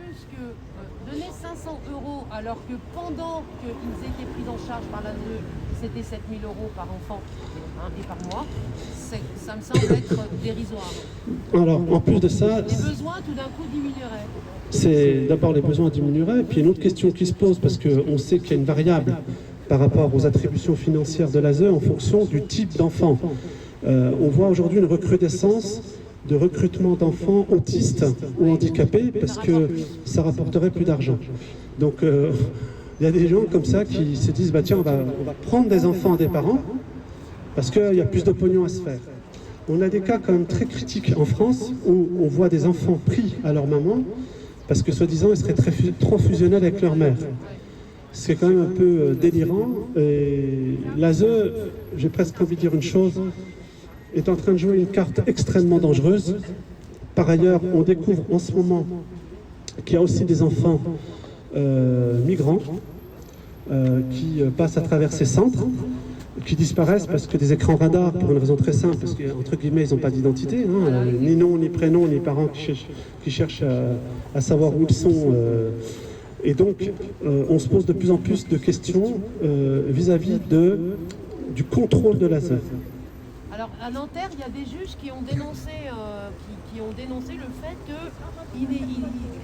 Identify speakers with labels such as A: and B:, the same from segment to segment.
A: plus que donner 500 € alors que pendant qu'ils étaient pris en charge par l'ASE, c'était 7 000 € par enfant et par mois, ça me semble être dérisoire.
B: Alors, en plus de ça,
A: les besoins tout d'un coup diminueraient.
B: c'est d'abord les besoins diminueraient, puis une autre question qui se pose, parce qu'on sait qu'il y a une variable par rapport aux attributions financières de l'ASE en fonction du type d'enfant. On voit aujourd'hui une recrudescence de recrutement d'enfants autistes ou handicapés parce que ça rapporterait plus d'argent. Donc il y a des gens comme ça qui se disent bah tiens on va prendre des enfants des parents parce qu'il y a plus de pognon à se faire. On a des cas quand même très critiques en France où on voit des enfants pris à leur maman parce que soi-disant ils seraient trop fusionnels avec leur mère. C'est quand même un peu délirant et l'ASE, j'ai presque envie de dire une chose, est en train de jouer une carte extrêmement dangereuse. Par ailleurs, on découvre en ce moment qu'il y a aussi des enfants migrants qui passent à travers ces centres, qui disparaissent parce que des écrans radars, pour une raison très simple, parce qu'entre guillemets, ils n'ont pas d'identité, ni nom, ni prénom, ni parents qui cherchent à savoir où ils sont. Et donc, on se pose de plus en plus de questions vis-à-vis du contrôle de l'ASE.
A: Alors, à Nanterre, il y a des juges qui ont dénoncé, le fait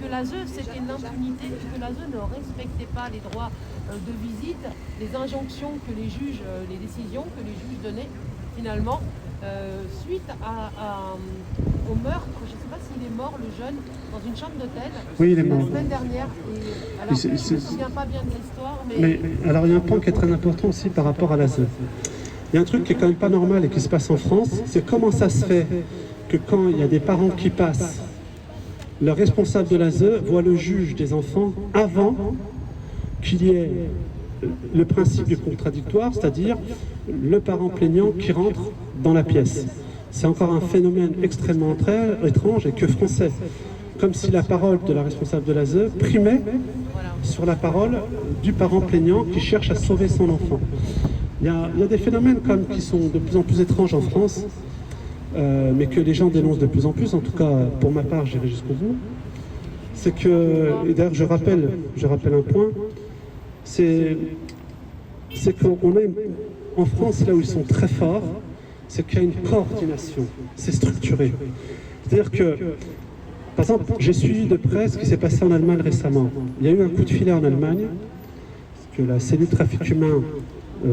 A: que l'ASE, c'était l'impunité, que l'ASE ne respectait pas les droits de visite, les injonctions que les juges, les décisions que les juges donnaient, finalement, suite au meurtre. Je ne sais pas s'il est mort, le jeune, dans une chambre d'hôtel.
B: Oui, il est mort.
A: La semaine dernière. Alors, je ne me souviens pas bien de l'histoire,
B: mais alors, il y a un point qui est très important aussi par rapport à l'ASE. Il y a un truc qui est quand même pas normal et qui se passe en France, c'est comment ça se fait que quand il y a des parents qui passent, le responsable de l'ASE voit le juge des enfants avant qu'il y ait le principe du contradictoire, c'est-à-dire le parent plaignant qui rentre dans la pièce. C'est encore un phénomène extrêmement étrange et que français. Comme si la parole de la responsable de l'ASE primait sur la parole du parent plaignant qui cherche à sauver son enfant. Il y a des phénomènes comme qui sont de plus en plus étranges en France, mais que les gens dénoncent de plus en plus, en tout cas pour ma part j'irai jusqu'au bout. C'est que, et d'ailleurs je rappelle un point, c'est qu'on a en France là où ils sont très forts, c'est qu'il y a une coordination, c'est structuré. C'est-à-dire que, par exemple, j'ai suivi de près ce qui s'est passé en Allemagne récemment. Il y a eu un coup de filet en Allemagne, que la cellule trafic humain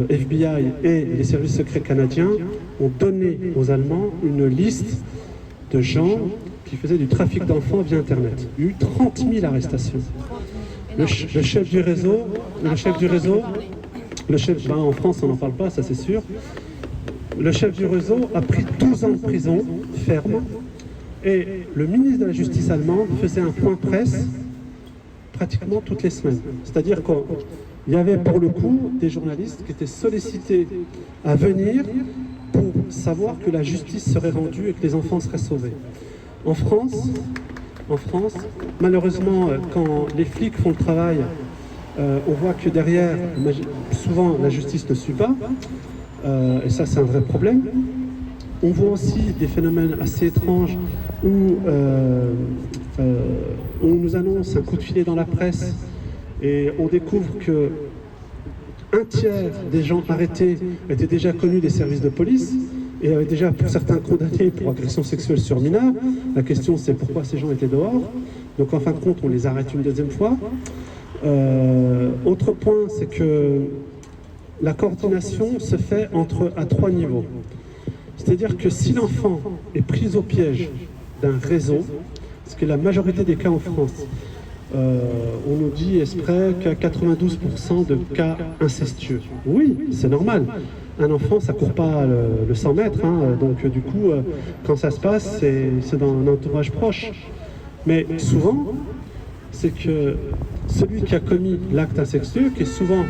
B: FBI et les services secrets canadiens ont donné aux Allemands une liste de gens qui faisaient du trafic d'enfants via Internet. Il y a eu 30 000 arrestations. Le chef du réseau, en France on n'en parle pas, ça c'est sûr. Le chef du réseau a pris 12 ans de prison ferme et le ministre de la Justice allemande faisait un point presse pratiquement toutes les semaines. C'est-à-dire qu'il y avait pour le coup des journalistes qui étaient sollicités à venir pour savoir que la justice serait rendue et que les enfants seraient sauvés. En France, malheureusement, quand les flics font le travail, on voit que derrière, souvent la justice ne suit pas, et ça c'est un vrai problème. On voit aussi des phénomènes assez étranges où on nous annonce un coup de filet dans la presse et on découvre que un tiers des gens arrêtés étaient déjà connus des services de police et avaient déjà pour certains condamnés pour agression sexuelle sur mineurs. La question c'est pourquoi ces gens étaient dehors. Donc en fin de compte on les arrête une deuxième fois. Autre point, c'est que la coordination se fait à 3 niveaux. C'est-à-dire que si l'enfant est pris au piège d'un réseau, ce qui est la majorité des cas en France, on nous dit exprès qu'il y a 92% de cas incestueux. Oui, c'est normal. Un enfant, ça court pas le 100 mètres, donc du coup, quand ça se passe, c'est dans un entourage proche. Mais souvent, c'est que celui qui a commis l'acte incestueux, qui est souvent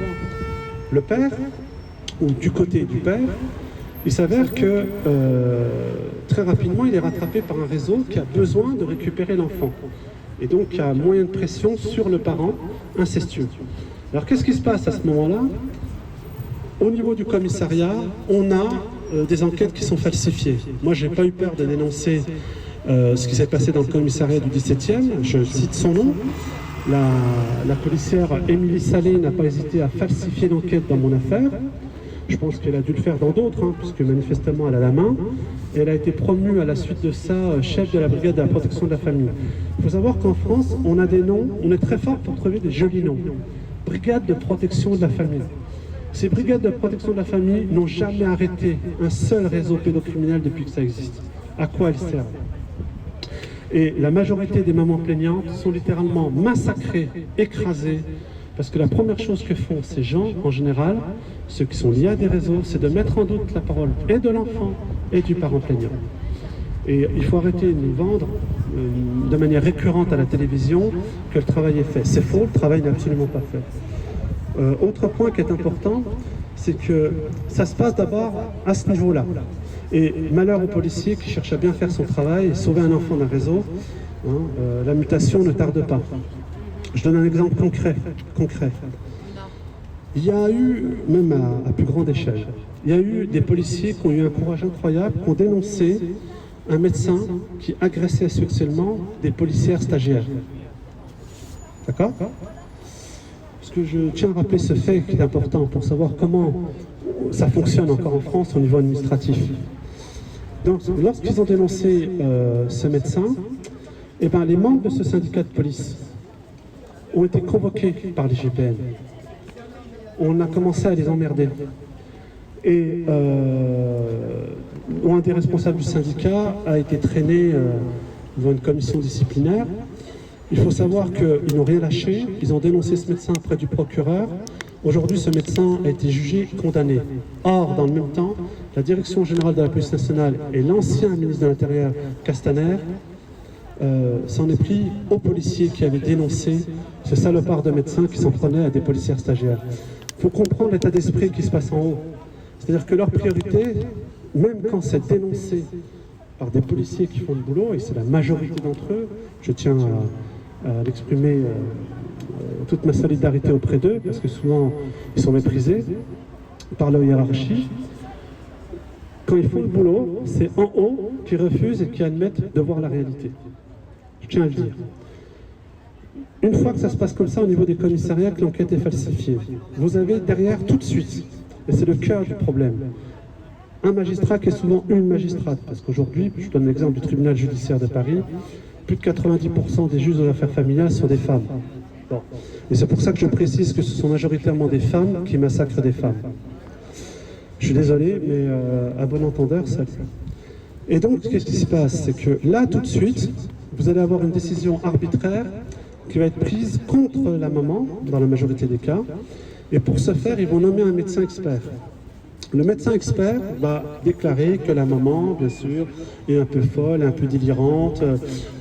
B: le père, ou du côté du père, il s'avère que très rapidement, il est rattrapé par un réseau qui a besoin de récupérer l'enfant. Et donc, il y a moyen de pression sur le parent incestueux. Alors, qu'est-ce qui se passe à ce moment-là? Au niveau du commissariat, on a des enquêtes qui sont falsifiées. Moi, j'ai pas eu peur de dénoncer ce qui s'est passé dans le commissariat du 17e. Je cite son nom. La policière Émilie Salé n'a pas hésité à falsifier l'enquête dans mon affaire. Je pense qu'elle a dû le faire dans d'autres, puisque manifestement elle a la main. Et elle a été promue à la suite de ça chef de la brigade de la protection de la famille. Il faut savoir qu'en France, on a des noms, on est très fort pour trouver des jolis noms. Brigade de protection de la famille. Ces brigades de protection de la famille n'ont jamais arrêté un seul réseau pédocriminel depuis que ça existe. À quoi elles servent? Et la majorité des mamans plaignantes sont littéralement massacrées, écrasées, parce que la première chose que font ces gens, en général, ceux qui sont liés à des réseaux, c'est de mettre en doute la parole et de l'enfant et du parent plaignant. Et il faut arrêter de nous vendre de manière récurrente à la télévision que le travail est fait. C'est faux, le travail n'est absolument pas fait. Autre point qui est important, c'est que ça se passe d'abord à ce niveau-là. Et malheur au policier qui cherche à bien faire son travail et sauver un enfant d'un réseau, la mutation ne tarde pas. Je donne un exemple concret. Il y a eu, même à plus grande échelle, il y a eu des policiers qui ont eu un courage incroyable, qui ont dénoncé un médecin qui agressait sexuellement des policières stagiaires. D'accord? Parce que je tiens à rappeler ce fait qui est important pour savoir comment ça fonctionne encore en France au niveau administratif. Donc, lorsqu'ils ont dénoncé ce médecin, eh ben, les membres de ce syndicat de police ont été convoqués par les GPN. On a commencé à les emmerder. Et un des responsables du syndicat a été traîné devant une commission disciplinaire. Il faut savoir qu'ils n'ont rien lâché. Ils ont dénoncé ce médecin auprès du procureur. Aujourd'hui, ce médecin a été jugé, condamné. Or, dans le même temps, la Direction générale de la police nationale et l'ancien ministre de l'Intérieur, Castaner, s'en est pris aux policiers qui avaient dénoncé ce salopard de médecin qui s'en prenait à des policières stagiaires. Il faut comprendre l'état d'esprit qui se passe en haut. C'est-à-dire que leur priorité, même quand c'est dénoncé par des policiers qui font le boulot, et c'est la majorité d'entre eux, je tiens à l'exprimer toute ma solidarité auprès d'eux, parce que souvent ils sont méprisés par leur hiérarchie. Quand ils font le boulot, c'est en haut qui refusent et qui admettent de voir la réalité. Je tiens à le dire. Une fois que ça se passe comme ça au niveau des commissariats, que l'enquête est falsifiée, vous avez derrière tout de suite, et c'est le cœur du problème, un magistrat qui est souvent une magistrate, parce qu'aujourd'hui, je donne l'exemple du tribunal judiciaire de Paris, plus de 90% des juges aux affaires familiales sont des femmes. Bon. Et c'est pour ça que je précise que ce sont majoritairement des femmes qui massacrent des femmes. Je suis désolé, mais à bon entendeur, ça. Et donc, qu'est-ce qui se passe? C'est que là, tout de suite, vous allez avoir une décision arbitraire qui va être prise contre la maman, dans la majorité des cas. Et pour ce faire, ils vont nommer un médecin expert. Le médecin expert va déclarer que la maman, bien sûr, est un peu folle, un peu délirante,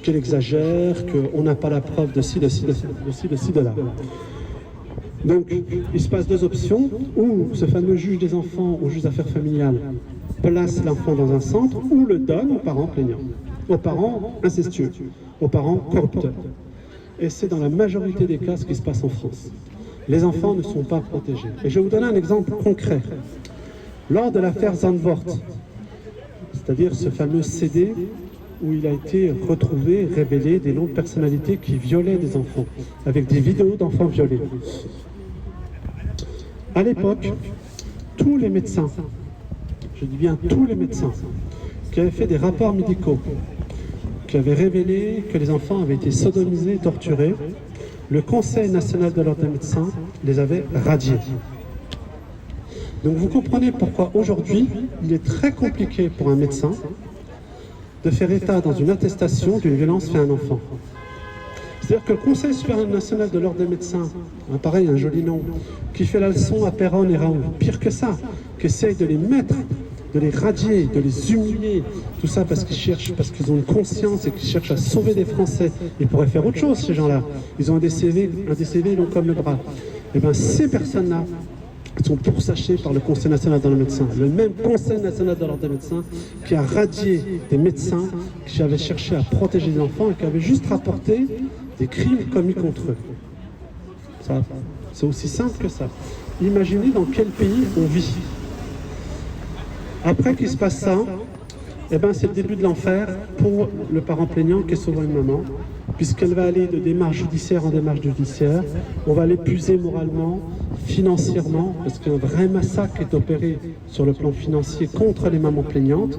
B: qu'elle exagère, qu'on n'a pas la preuve de ci, de ci, de ci, de là. Donc, il se passe deux options, ou ce fameux juge des enfants ou juge d'affaires familiales place l'enfant dans un centre, ou le donne aux parents plaignants, aux parents incestueux, aux parents corrupteurs. Et c'est dans la majorité des cas ce qui se passe en France. Les enfants ne sont pas protégés. Et je vais vous donner un exemple concret. Lors de l'affaire Zandvoort, c'est-à-dire ce fameux CD où il a été retrouvé, révélé des noms de personnalités qui violaient des enfants, avec des vidéos d'enfants violés. À l'époque, tous les médecins, je dis bien tous les médecins, qui avaient fait des rapports médicaux, qui avaient révélé que les enfants avaient été sodomisés, torturés, le Conseil national de l'ordre des médecins les avait radiés. Donc vous comprenez pourquoi aujourd'hui, il est très compliqué pour un médecin de faire état dans une attestation d'une violence faite à un enfant. C'est-à-dire que le Conseil supérieur national de l'ordre des médecins, pareil, un joli nom, qui fait la leçon à Perron et Raoul, pire que ça, qui essaye de les mettre, de les radier, de les humilier, tout ça parce qu'ils ont une conscience et qu'ils cherchent à sauver des Français. Ils pourraient faire autre chose, ces gens-là. Ils ont un CV long comme le bras. Et bien ces personnes-là sont pourchassés par le Conseil national de l'ordre des médecins. Le même Conseil national de l'ordre des médecins qui a radié des médecins qui avaient cherché à protéger les enfants et qui avaient juste rapporté des crimes commis contre eux. C'est aussi simple que ça. Imaginez dans quel pays on vit. Après qu'il se passe ça, eh ben, c'est le début de l'enfer pour le parent plaignant qui est souvent une maman, puisqu'elle va aller de démarche judiciaire en démarche judiciaire. On va l'épuiser moralement, financièrement, parce qu'un vrai massacre est opéré sur le plan financier contre les mamans plaignantes.